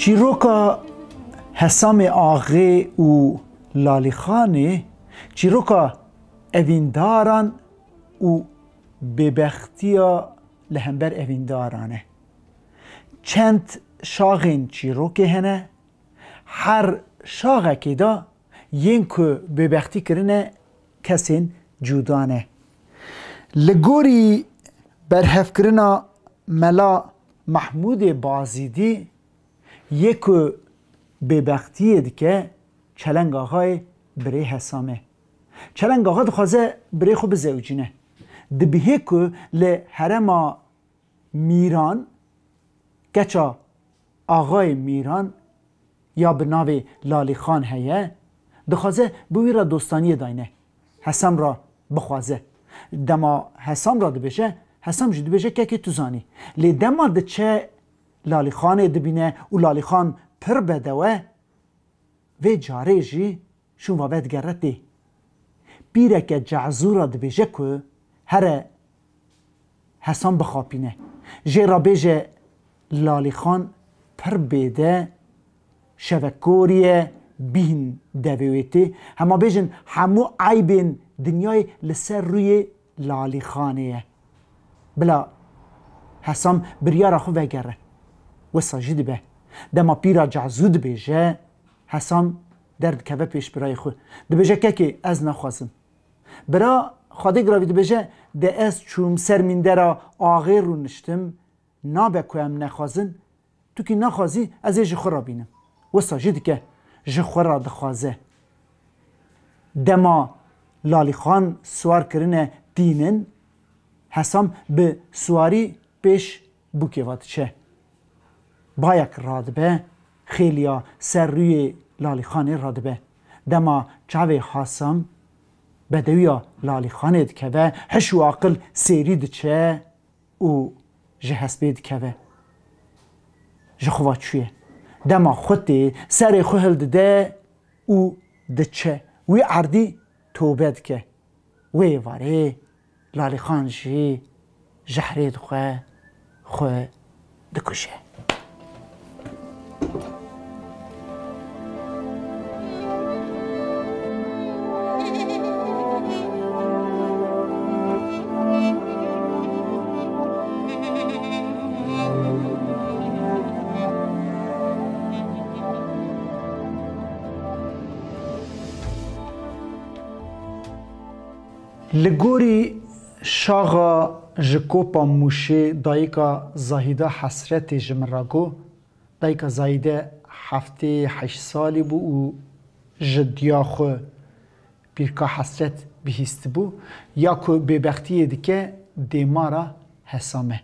چیروکا حسام آغی و لالیخانی چیروکا اوینداران و ببختیا لهمبر اویندارانه چند شاغین چیروکه هنه هر شاغه که دا ین که ببختی کرنه کسین جودانه لگوری برهف کرنا ملا محمود بازیدی یکو ببختیه که چلنگ آقای بری حسامه چلنگ آقا دخوازه بری خوب زوجینه دبیه که لحرم میران گچا آقای میران یا به ناو لالی خان هیه دخوازه بوی را دوستانی داینه حسام را بخوازه دما حسام را دبیشه حسام جدی بشه که تو زانی لی دما ده چه لالی خانه دبینه و لالی خان پر بدوه و جاره جی شون وابد گرد دی بیره که جعزو را دبیشه که هر حسام بخوابینه جی را بیشه لالی خان پر بیده شوکوریه بین دویتی همه بیشن همو عیبین دنیای لسر روی لالی خانه بلا حسام بریار خو وگره و ساجد به دما پیرا جعزود بیجه حسام درد که پیش برای خود ده بیجه که از نخوازم برا خواده گراوی ده بیجه ده از چوم سر من درا آغیر رو نشتم نابه که هم نخوازن تو که نخوازی از یه جخور را بینم و ساجد که جخور را دخوازه دما لالی خان سوار کرنه دینن حسام به سواری پیش بوکه واد چه بایک رادبه خیلیا سر روی لالی خانه رادبه دما چاوی حسام بدویا لالی خانه دکوه حشو عقل سیری دچه او جهسبه دکوه جخوات چویه دما خودی سر خوهل دده او دچه وی عردی توبه دکه وی واره لالی خان جی جحرید خواه دکشه لگوری شاغا جکوپا موشه دایکا زاهیده حسرت جمراگو دایکا زاهیده هفته 8 سالی بو و جدیا خو پیرکا حسرت بهیست بو یا که ببختی دیگه دیمارا حسامه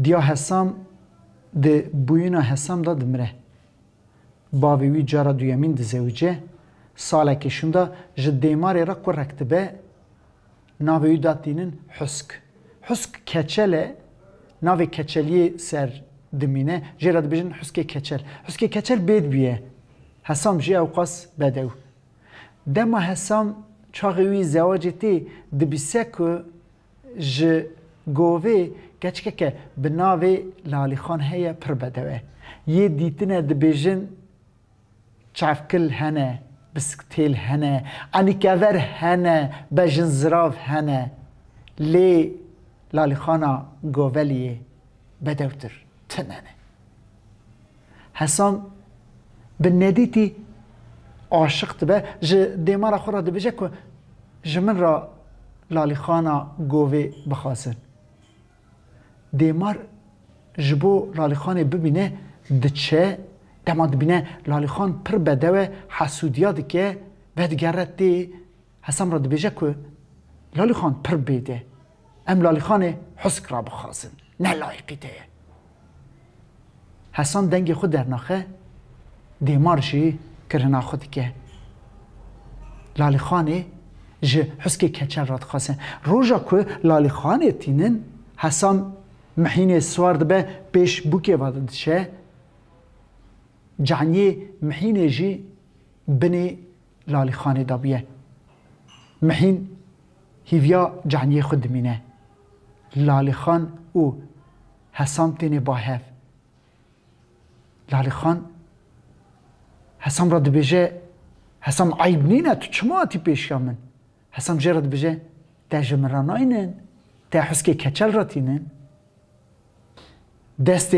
دیا حسام ده بوینا حسام دا دمره باویوی جارا دویمین ده زوجه ساله کشون دا جد دیماری را که رکتبه ناوی داتینن حسک کچله ناوی کچلی سر دمینه جراد بجن حسک کچل بید بیه حسام جی اوقاس بدو دما حسام چاقوی زواجتی دبیسه که ج گوه گچکه که به ناوی لالی خان هیا پر بدوه یه دیتنه دبیجن چافکل هنه بسکتیل هنه انیکاور هنه بجن زراف هنه لی لالی خانا گوولیه بدوتر تننه حسام به ندیتی عاشق تبه دیمارا خورا دبیجه که جمن را لالی خانا گووه بخواسن دیمار جبو لالی خانه ببینه دچه دماد بینه لالی خان پر بدوه حسودیاتی که بدگرد دی حسام را دبیجه که لالی خان پر بیده ام لالی خان حسک را بخواسن نه لایقی ده حسام دنگ خود در ناخه دیمار جی کرنا خود که لالی خانه جه حسک کچل را دخواسن روژا که لالی خانه تینن حسام محین سوار دبه پیش بوکه وادد شه جعنیه محین جی بنی لالی خانه دابیه محین هیویا جعنیه خود دمینه لالی خان او حسام تینه با هف لالی خان حسام را دبیجه حسام عیب نینه تو چما آتی پیش من حسام جه را دبیجه ده جمران آینن ده حسک کچل را تینن دست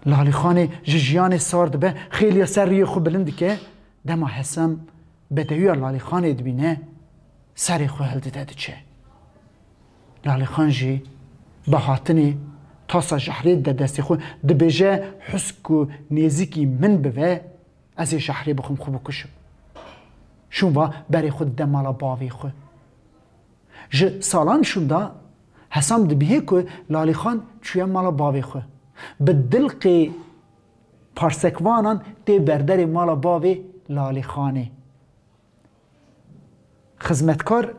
لالی خان جیان سارد به خیلی سر ریه خوب بلند که دما حسام بدوی لالی خان دبینه سری خو هلده داده چه لالی خان جی به هاتنی تاسا جحری ده دستی خو دبیجه حسک و نیزیکی من بوه از جحری بخوم خوب کشم شون با بری خود ده مالا باوی خو ج سالان شون دا حسام دبیه که لالی خان چوی مالا باوی خو به دلقی پارسکوانان ده بردر مالا باوی لالی خانه خدمتکار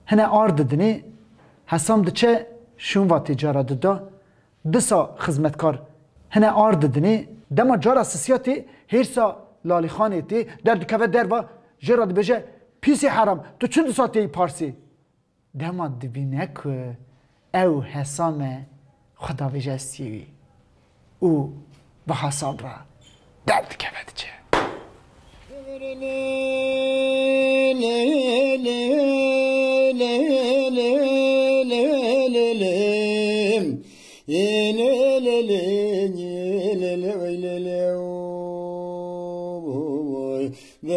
هنه آرد دنی حسام ده چه شون و تجارت دا دسا خدمتکار هنه آرد دنی دما جارا سسیاتی هرسا لالی خانه تی در دکوه در و جراد بجه پیسی حرام تو چند ساعتی پارسی دما دبینه که او حسام خدا وجه استیوی او با حسام را در دکوه چه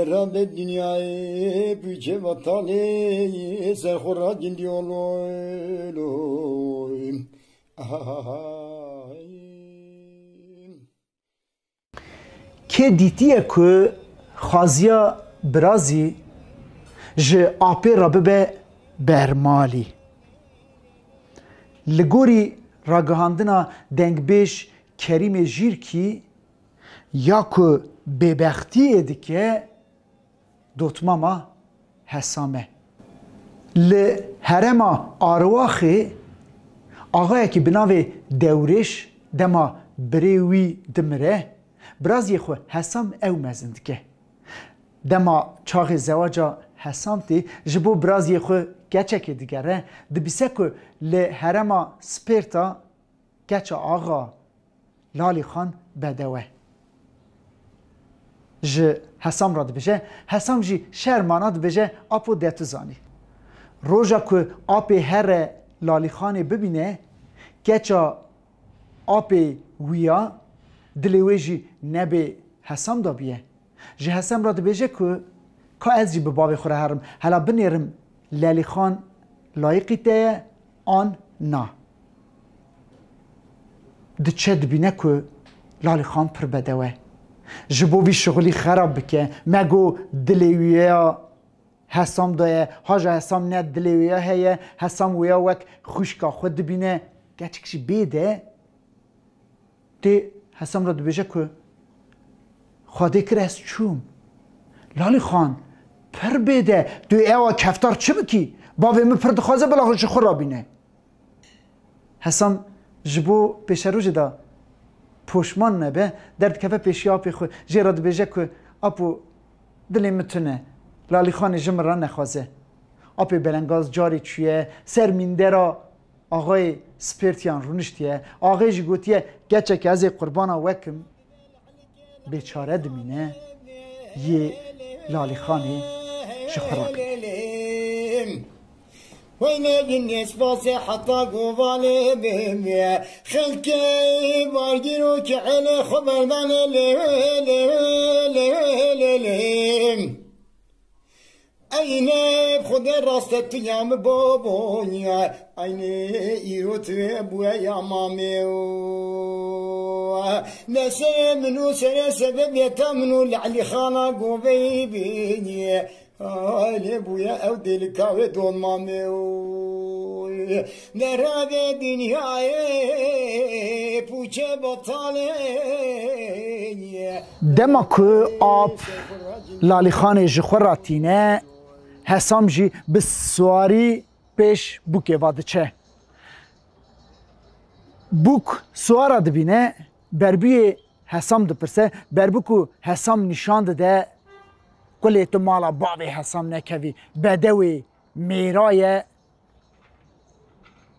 رب dünyayı büyüce vatanı serhura gidiyorlar. که دیتیه که خازیا برازی جه آپی را ببه برمالی لگوری راگهاندنا دنگ بیش کریم جیر کی یا که ببختی ایدی که دوتماما حسامه لحرما آرواخی آقای که بناوی دورش دما بریوی دمره برازی خو حسام او مزند که دما چاق زواجا حسام تی جبو برازی خو گچه که دیگره دبیسه که لحرما سپیرتا گچه آقا لالی خان بدوه ج حسام را دبیجه حسام جی شرمانا دبیجه آپو دیتو زانی روژا که آپی هر لالی خانه ببینه گچه آپی ویا دلیوی جی نبی حسام دا بیه جی حسام را دبیجه که از جی بباوی خوره هرم هلا بنیرم لالی خان لایقی تیه آن نا ده چه دبینه که لالی خان پر بدوه جبوی شغلی خراب بکه مگو دلیویا حسام دایه هاجا حسام نه دلیویا هیه حسام ویا وک خوشکا خود بینه گچکشی بیده دی حسام را دبیجه که خواده کرست چوم لالی خان پر بیده دو ایوا کفتار چه بکی باوی من پر دخوازه بلا خوش خور را بینه حسام جبو پیش روژه دا پوشمان نبه درد کفه پیشی آپی خود جیراد بیجه که آپو دلی متونه لالی خان جمع را نخوازه آپی بلنگاز جاری چویه سر مینده را آقای سپیرتیان رونشتیه آقای جی گوتیه گچه که از قربانا وکم بیچاره دمینه یه لالی خانی شخورا وينادي الناس حتى قوالي بيبي خلكي بارجيروك على خبر دانا أين خد راست يا مبابونيا أين يروت أبويا يا مامي نسى منو سنة سبب يتمنو لعلي خانا قوبيبيني آله بویا او دل کاوه دون مامیو در آب دنیای پوچه بطاله دما که آب لالی خان جخوراتینه حسام جی بسواری پیش بوکه واده چه بوک سوارا دبینه بربی حسام دپرسه بربوکو حسام نشان ده کلی تو مالا باوی حسام نکوی بدوی میرای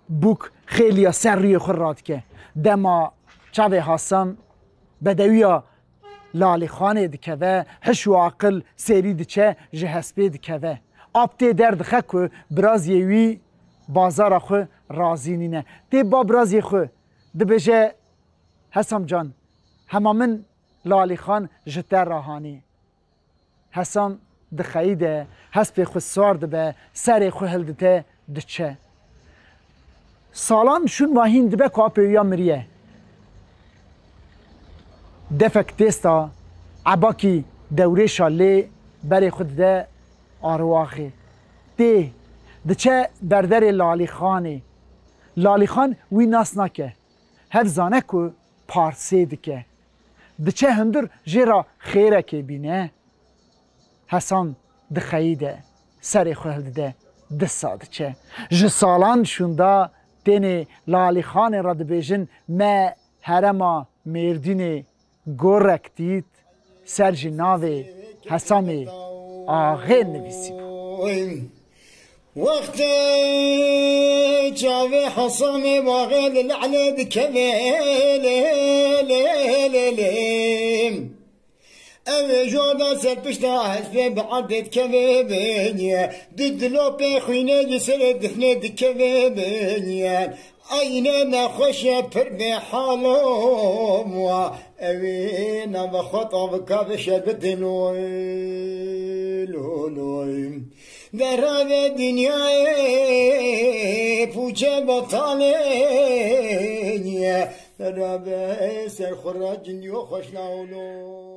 بوک خیلی سر روی خور راد که دما چاوی حسام بدویا لالی خانه دکوه حش و عقل سری دچه جهسپه دکوه آبته درد خکو براز یوی بازار خو رازی نینه دی با برازی خو دبجه حسام جان همه من لالی خان جتر راهانی حسام دخیده حسب خو سوار دبه سر خو هلدته دچه سالان شون واهین دبه کاپه یا مریه دفک تستا عباکی دوره شاله بری خود ده آرواخی دی دچه بردر لالی خانه لالی خان وی ناس نکه هف زانه کو پارسه دکه دچه هندر جیرا خیره که بینه حسام دخیده سر خوهل ده دسا دچه جه سالان شونده تینه لالی خانه را دبیجن ما هرما مردین گورک دید سر جناوه حسام آغه نویسی وقت جاوي حصامي واغيل العلي بكميل اوي جودا سلبشتا حسبي بعدد كميل ضد لوبي خويني يسر دفني دكميل اين نخش پر بحالهم اوي نما خطب كابش بدلوي در راه دنیای پوچه بطاله در راه سر خراج و خوش ناولو